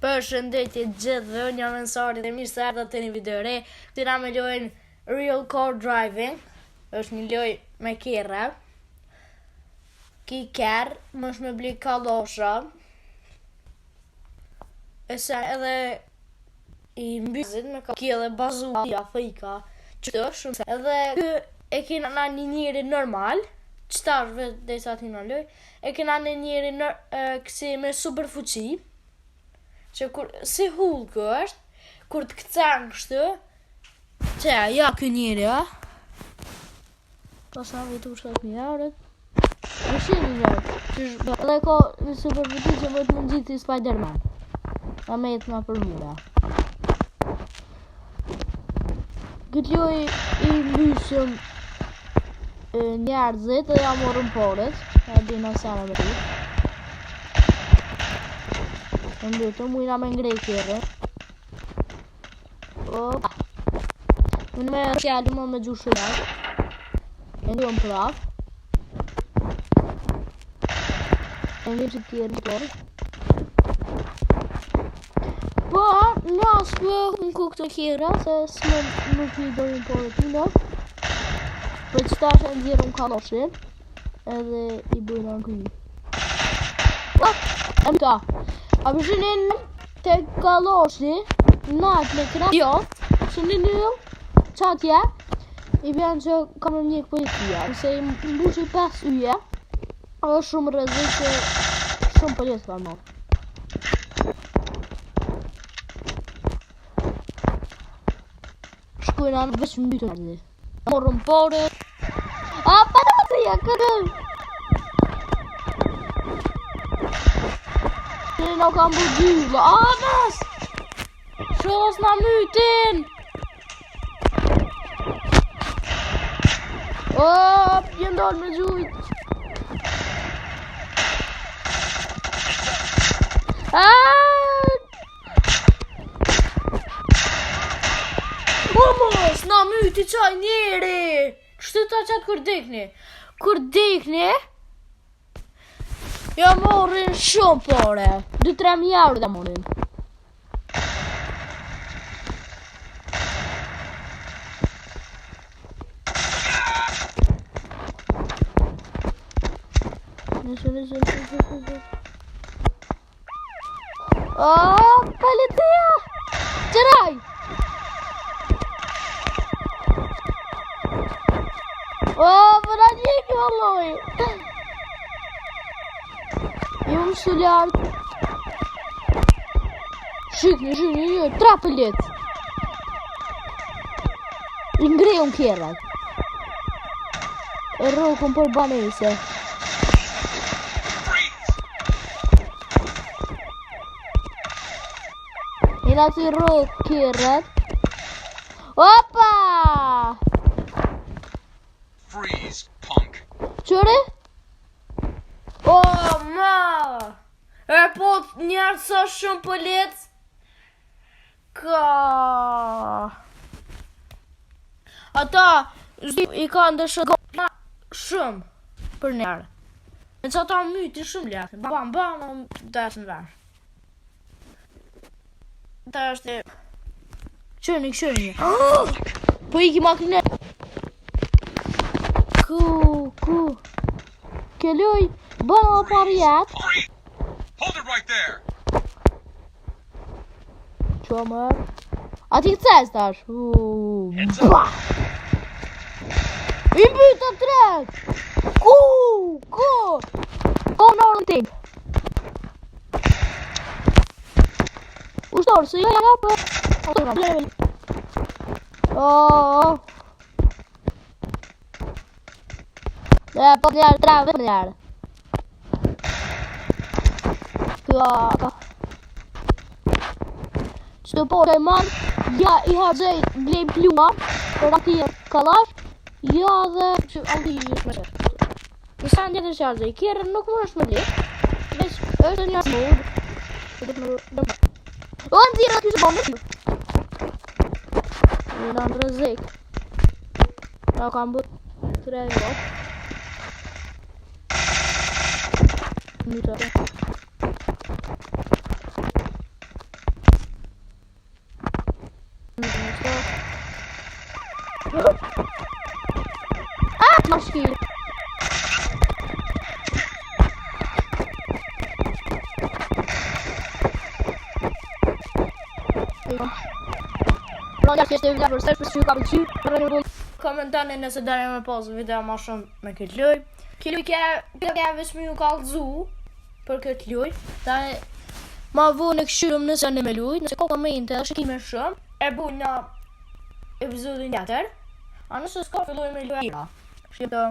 Përshëndetje gjithëve, unë jam Ensari dhe mirë se erdhët të një video re. Këtina me lojën Real Car Driving. Është një lojë me kere. Ki kerë, më është me bli kalosha. Ese edhe i mbizit me ki edhe bazuka, fika. Qëtë është shumë se. Edhe kë e kina na një njëri normal. Qëtarve dhe sa ti në lojë. E kina një njëri kësi me super fuqi. Që kur, si Hulk është, kur të këcen kështu, që ja kë njëri, pas na vitu shkat mjarët, në shimë njërët, edhe ka në super fuqi që më të më gjithë i Spider-Man, a me jetë nga për mira. Këtë loj i mbysëm njerëzit dhe ja morën porët, e dina sana me të. Në mbytë, mujna me ngrej kjerë. Unë me rëshjallë më me gjushërat. E ndonë praf. E ndonë që tjerë në torë. Po, në asë për në kukë të kjera, se s'më nuk i dojnë porë të në. Për që ta shë ndjerë në kaloshin, edhe i bëjnë në këni. E më ta. A përshënin të kaloshi, natë me kra, jo, që një njëllë, qatje, i bjanë që kam në mjekë policia, nëse i mbushi 5 yje, është shumë rëzik që shumë policë ka më. Shkujna në vëqë mbytë në rëzi. Morën pore, a pa të ja këtë! Në kam bu gjyllë, mes! Shos në mytin! Jën dollë me gjujt! Mos, në myti qaj njeri! Kështu ta qatë kur dekni? Kur dekni? Ja morin shumë pore, 2-3 miliarë da morin. Nëse. Policia! Qëraj! Vëra njëki vëlloj! Jo më së lartë. Shikni, trapelet. I ngrejën kjerat. E rokën për banese. I nati rokë kjerat. Opa! Freeze, punk. Qëre? Ma! E po njerë sa shumë polic? Ka... Ata i ka ndëshë gona shumë për njerë. E që ata myti shumë lehtë. Bam, të esë në vesh. Ta është e... Qërni. Po i ki makine. Ku. Kelloj, bëna o pariat. Hold it right there. Qa mërë? A ti këces tash? I mbytë të tret! Ku? Ko në orën ting? Ushtorë, se ja për... Po njerë, 3 njerë. Që po të man, ja i hargjej blejm pluma, për ati e kalash, ja dhe që andi i është me qërë. Nisa në jetën që hargjej, kjerën nuk më është me blejt, veç është një smurë. O, në zirë aty që bëmë në në në rëzik. Ja kam bët 3 vot. Mytë. Mashki. Komentoni nëse dani me pozë video ma shumë me këtë loj. Këtë loj ka vesh me ju kallëzu për këtë loj. Tani ma vonë e këshyrëm nëse janë me luj, nëse ka komente dhe shikime shumë, e bujnë në episodin tjetër. A nëse s'ka fillojmë me luajra. Shqipto.